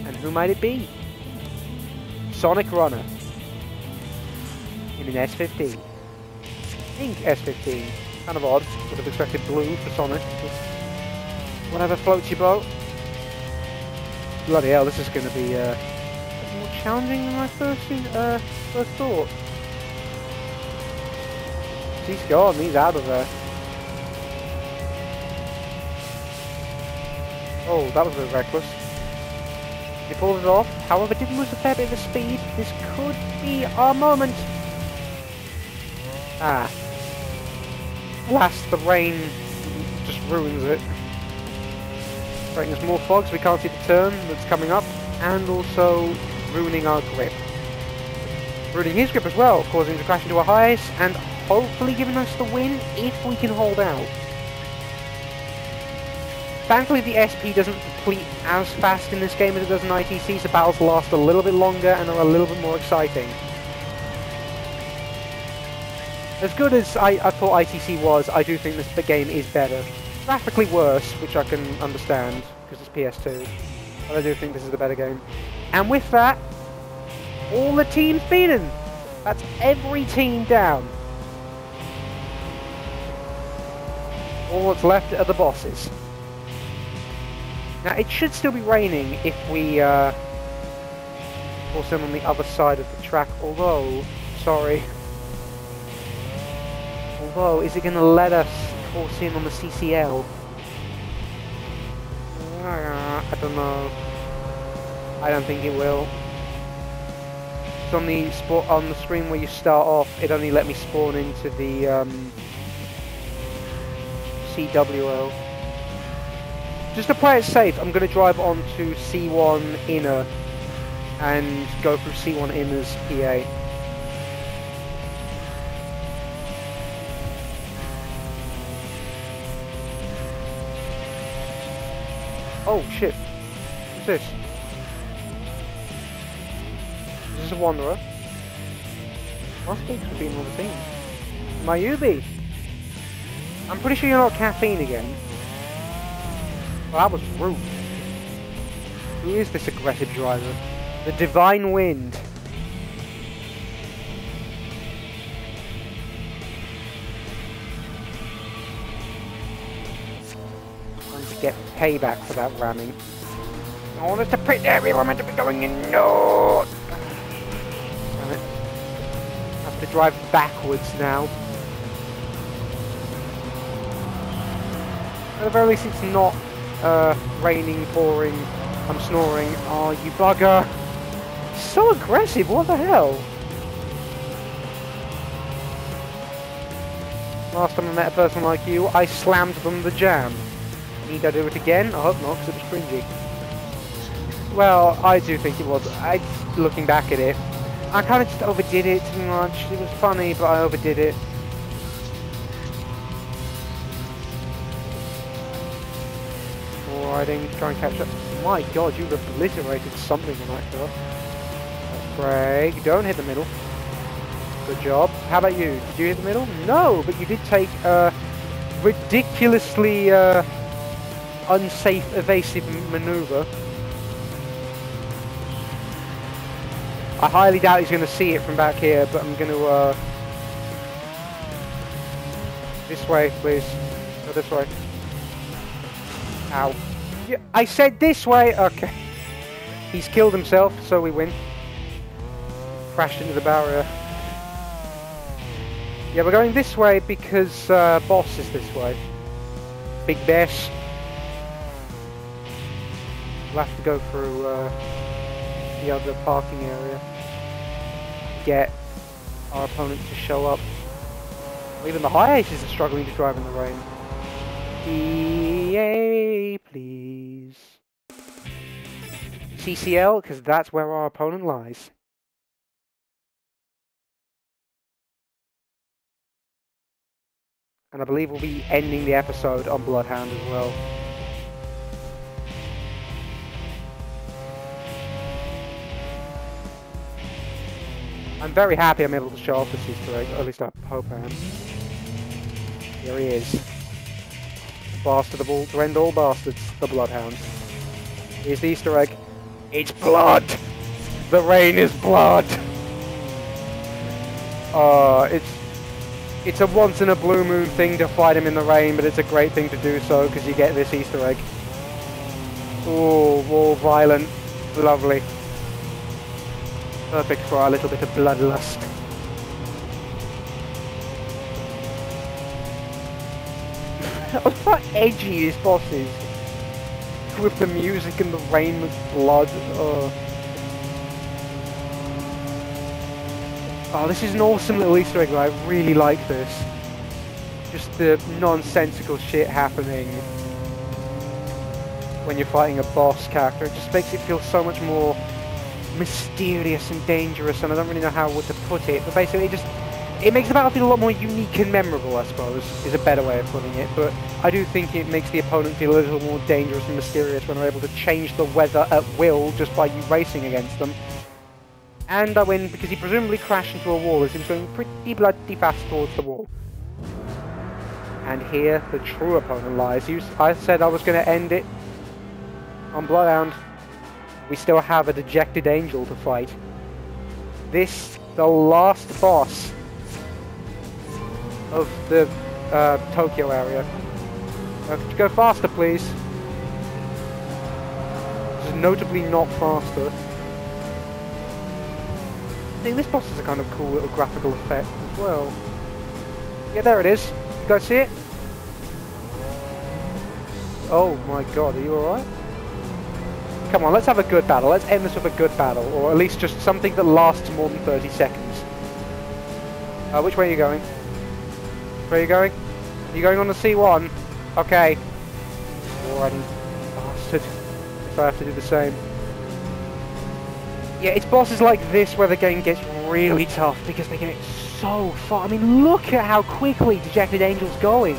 And who might it be? Sonic Runner. In an S15. Pink S15. Kind of odd. Would have expected blue for Sonic. Whatever floats your boat. Bloody hell, this is going to be more challenging than my first thought. He's gone, he's out of there. Oh, that was a bit reckless. He pulled it off, however did lose a fair bit of speed. This could be our moment. Ah. Alas, the rain just ruins it. Bringing us more fog so we can't see the turn that's coming up, and also ruining our grip. Ruining his grip as well, causing him to crash into a high ace, and hopefully giving us the win if we can hold out. Thankfully the SP doesn't complete as fast in this game as it does in ITC, so battles last a little bit longer and are a little bit more exciting. As good as I thought ITC was, I do think the game is better. Graphically worse, which I can understand, because it's PS2, but I do think this is the better game. And with that, all the teams beaten! That's every team down. All that's left are the bosses. Now, it should still be raining if we force in on the other side of the track, although, sorry. Although, is it going to let us force in on the CCL? I don't know. I don't think it will. It's on the screen where you start off, it only let me spawn into the CWO. Just to play it safe, I'm going to drive on to C1 Inner and go through C1 Inner's PA. Oh shit, what's this? Is this a Wanderer? Must be to be in all the teams. Mayubi! I'm pretty sure you're not Caffeine again. Well, that was rude. Who is this aggressive driver? The Divine Wind. Time to get payback for that ramming. Oh, there's the pit area we're meant to be going in. No! Damn it. I have to drive backwards now. At the very least, it's not raining, pouring, I'm snoring. Oh, you bugger! So aggressive, what the hell? Last time I met a person like you, I slammed them the jam. Need I do it again? I hope not, because it was cringy. Well, I do think it was. Looking back at it, I kind of just overdid it too much. It was funny, but I overdid it. Riding to try and catch up. My god, you've obliterated something in that car. Let's brake. Don't hit the middle. Good job. How about you? Did you hit the middle? No, but you did take a ridiculously unsafe, evasive maneuver. I highly doubt he's going to see it from back here, but I'm going to... This way, please. Go this way. Ow. Yeah, I said this way! Okay. He's killed himself, so we win. Crashed into the barrier. Yeah, we're going this way because boss is this way. Big Bash. We'll have to go through the other parking area. Get our opponent to show up. Even the high aces are struggling to drive in the rain. EA, please. CCL, because that's where our opponent lies. And I believe we'll be ending the episode on Bloodhound as well. I'm very happy I'm able to show off this Easter egg, or at least I hope I am. Here he is. Bastard of all, to end all bastards, the Bloodhound. Here's the Easter egg. It's blood! The rain is blood! It's a once in a blue moon thing to fight him in the rain, but it's a great thing to do so, because you get this Easter egg. Ooh, all violent. Lovely. Perfect for our little bit of bloodlust. How edgy this boss is. With the music and the rain with blood. Oh, this is an awesome little Easter egg. I really like this. Just the nonsensical shit happening when you're fighting a boss character. It just makes it feel so much more mysterious and dangerous, and I don't really know how to put it, but basically it makes the battle feel a lot more unique and memorable, I suppose, is a better way of putting it, but I do think it makes the opponent feel a little more dangerous and mysterious when they're able to change the weather at will just by you racing against them. And I win because he presumably crashed into a wall as he was going pretty bloody fast towards the wall. And here the true opponent lies. I said I was going to end it on Bloodhound. We still have a dejected angel to fight. This, the last boss of the Tokyo area. Could you go faster, please? This is notably not faster. I think this boss is a kind of cool little graphical effect as well. Yeah, there it is. You guys see it? Oh my god, are you alright? Come on, let's have a good battle. Let's end this with a good battle, or at least just something that lasts more than 30 seconds. Which way are you going? Where are you going? Are you going on the C1? Okay. Alrighty, bastard. If I have to do the same. Yeah, it's bosses like this where the game gets really tough because they get so far. I mean, look at how quickly Dejected Angel's going.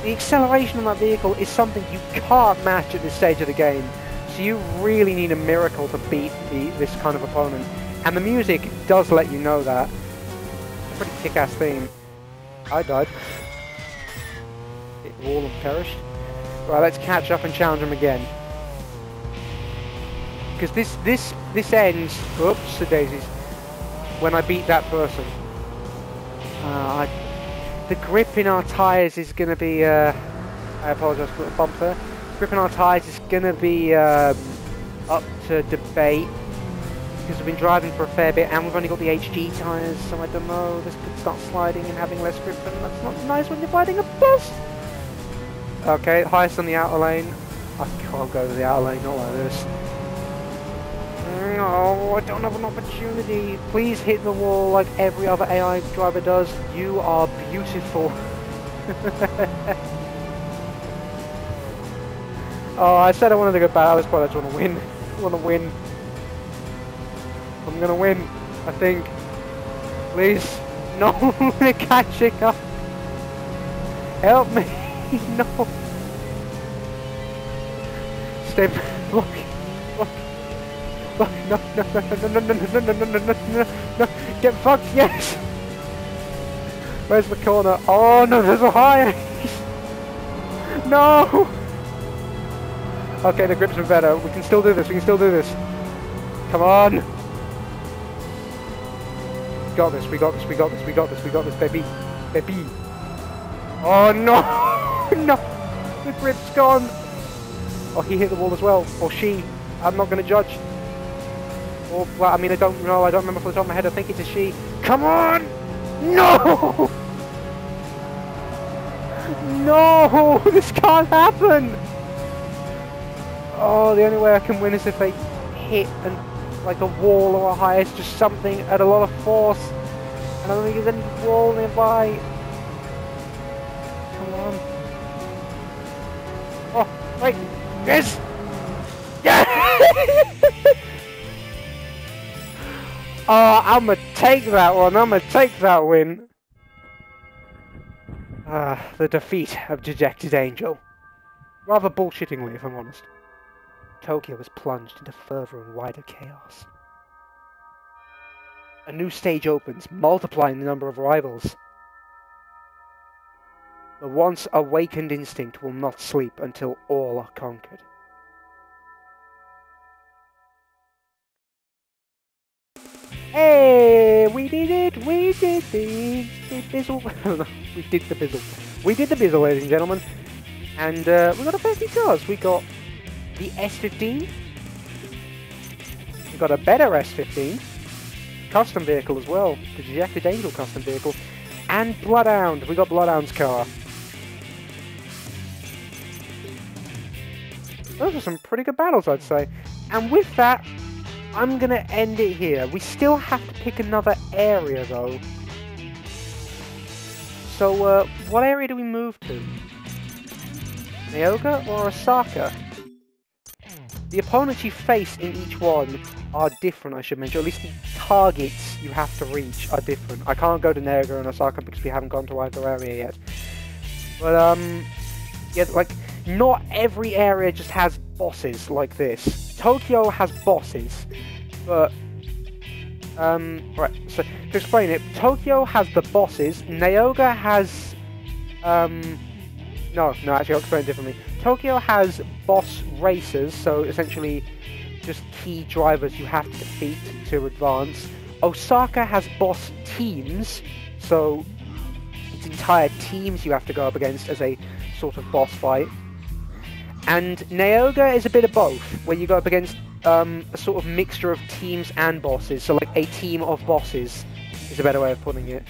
The acceleration on that vehicle is something you can't match at this stage of the game. So you really need a miracle to beat this kind of opponent. And the music does let you know that. It's a pretty kick-ass theme. I died. Hit the wall and perished. Right, let's catch up and challenge him again. Because this ends, oops, the daisies, when I beat that person. The grip in our tyres is going to be, I apologise for the bump there. The grip in our tyres is going to be up to debate. Because we've been driving for a fair bit and we've only got the HG tyres, so I don't know, this could start sliding and having less grip, and that's not nice when you're fighting a boss! Okay, highest on the outer lane. I can't go to the outer lane, not like this. No, I don't have an opportunity. Please hit the wall like every other AI driver does. You are beautiful. Oh, I said I wanted to go back. This point I just want to win. I want to win. I'm gonna win, I think. Please. No, they're catching up. Help me. No. Stay back. Look. Look. Look. No, no, no, no, no, no, no, no, no, no, no, no, no. Get fucked, yes. Where's the corner? Oh no, there's a high. No. Okay, the grips are better. We can still do this. We can still do this. Come on. Got this. We got this. We got this. We got this. We got this, baby. Baby. Oh no. No. The grip's gone. Oh, he hit the wall as well. Or she. I'm not going to judge. Or, well, I mean, I don't know. I don't remember off the top of my head. I think it's a she. Come on. No. No. This can't happen. Oh, the only way I can win is if they hit like a wall or a high, it's just something at a lot of force. And I don't think there's any wall nearby. Come on. Oh, wait. Yes! Yeah! Oh, I'ma take that one. I'ma take that win. The defeat of Dejected Angel. Rather bullshittingly, if I'm honest. Tokyo was plunged into further and wider chaos. A new stage opens, multiplying the number of rivals. The once awakened instinct will not sleep until all are conquered. Hey, we did it! We did the bizzle. We did the bizzle. We did the bizzle, ladies and gentlemen. And we got a fair few cars. We got the S15. We got a better S15. Custom vehicle as well. The Dejected Angel custom vehicle. And Bloodhound. We got Bloodhound's car. Those are some pretty good battles, I'd say. And with that, I'm going to end it here. We still have to pick another area, though. So, what area do we move to? Nayoga or Osaka? The opponents you face in each one are different, I should mention. At least the targets you have to reach are different. I can't go to Nayoga and Osaka because we haven't gone to either area yet. But, yeah, like, not every area just has bosses like this. Tokyo has bosses, but, right, so, to explain it, Tokyo has the bosses, Nayoga has, no, actually I'll explain it differently. Tokyo has boss racers, so essentially just key drivers you have to defeat to advance. Osaka has boss teams, so it's entire teams you have to go up against as a sort of boss fight. And Nayoga is a bit of both, where you go up against a sort of mixture of teams and bosses, so like a team of bosses is a better way of putting it.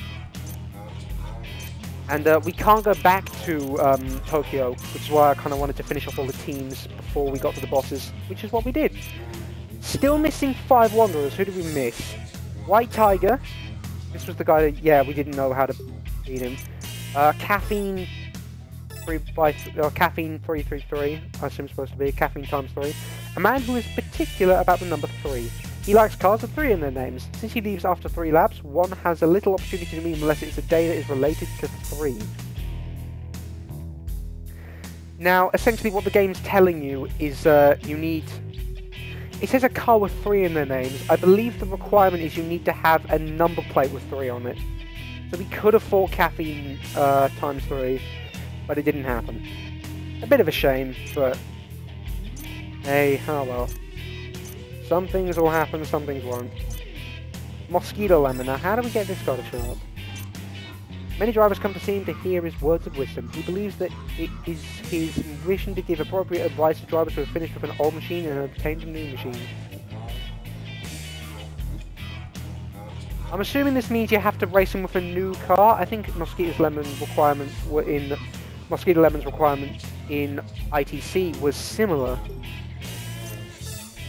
And we can't go back to Tokyo, which is why I kind of wanted to finish off all the teams before we got to the bosses, which is what we did. Still missing 5 Wanderers. Who did we miss? White Tiger. This was the guy that, yeah, we didn't know how to beat him. Caffeine 333, I assume it's supposed to be. Caffeine times 3. A man who is particular about the number 3. He likes cars with 3 in their names. Since he leaves after 3 laps, one has a little opportunity to meet him unless it's a day that is related to 3. Now, essentially what the game's telling you is you need... It says a car with 3 in their names. I believe the requirement is you need to have a number plate with 3 on it. So we could have fought Caffeine times 3, but it didn't happen. A bit of a shame, but... Hey, oh well. Some things will happen, some things won't. Mosquito Lemon. Now, how do we get this guy to show up? Many drivers come to see him to hear his words of wisdom. He believes that it is his mission to give appropriate advice to drivers who have finished with an old machine and have obtained a new machine. I'm assuming this means you have to race him with a new car. I think Mosquito Lemon's requirements in ITC was similar.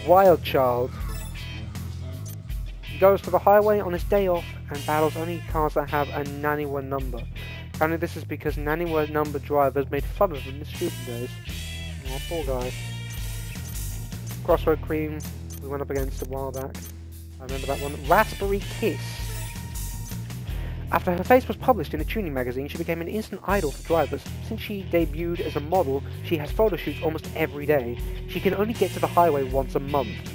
Wild Child. goes to the highway on his day off and battles only cars that have a Naniwa number. Apparently this is because Naniwa number drivers made fun of him in the student days. Oh, poor guy. Crossroad Cream, we went up against a while back. I remember that one. Raspberry Kiss. After her face was published in a tuning magazine, she became an instant idol for drivers. Since she debuted as a model, she has photo shoots almost every day. She can only get to the highway once a month.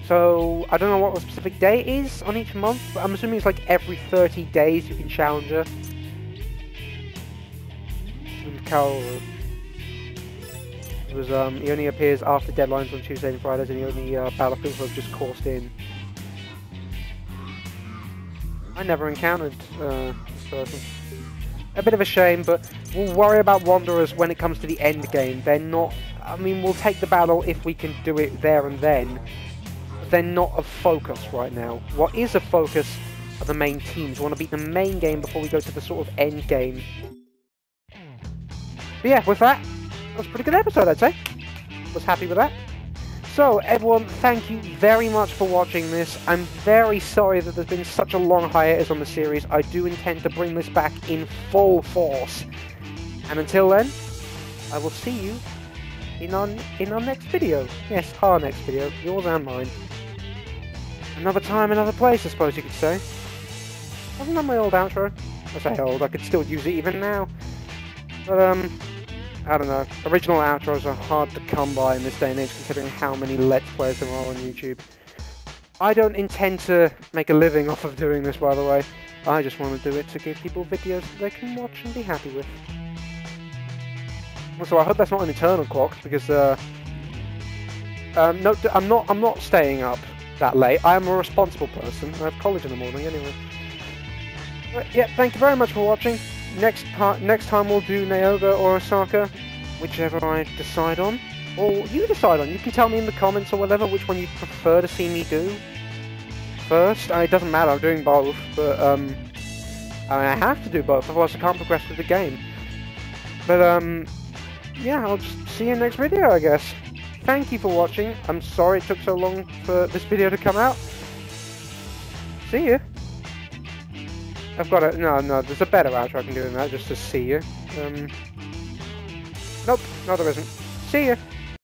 So, I don't know what the specific day is on each month, but I'm assuming it's like every 30 days you can challenge her. And Kaoru. It was, he only appears after deadlines on Tuesdays and Fridays, and he only battlefields have just coursed in. I never encountered this person. A bit of a shame, but we'll worry about Wanderers when it comes to the end game. They're not... I mean, we'll take the battle if we can do it there and then. But they're not a focus right now. What is a focus are the main teams. We want to beat the main game before we go to the sort of end game. But yeah, with that was a pretty good episode, I'd say. Was happy with that. So, everyone, thank you very much for watching this. I'm very sorry that there's been such a long hiatus on the series. I do intend to bring this back in full force. And until then, I will see you in our next video. Yes, our next video. Yours and mine. Another time, another place, I suppose you could say. Wasn't that my old outro? I say old, I could still use it even now. But, I don't know. Original outros are hard to come by in this day and age, considering how many Let's Plays there are on YouTube. I don't intend to make a living off of doing this, by the way. I just want to do it to give people videos that they can watch and be happy with. Also, I hope that's not an eternal clock, because no, I'm not staying up that late. I am a responsible person. I have college in the morning anyway. But yeah, thank you very much for watching. Next time we'll do Nayoga or Osaka, whichever I decide on. Or you decide on. You can tell me in the comments or whatever which one you'd prefer to see me do first. It doesn't matter, I'm doing both, but I mean, I have to do both, otherwise I can't progress with the game. But yeah, I'll just see you in the next video, I guess. Thank you for watching. I'm sorry it took so long for this video to come out. See you. I've got a... No, there's a better outro I can do than that, just to see you. Nope, no there isn't. See you.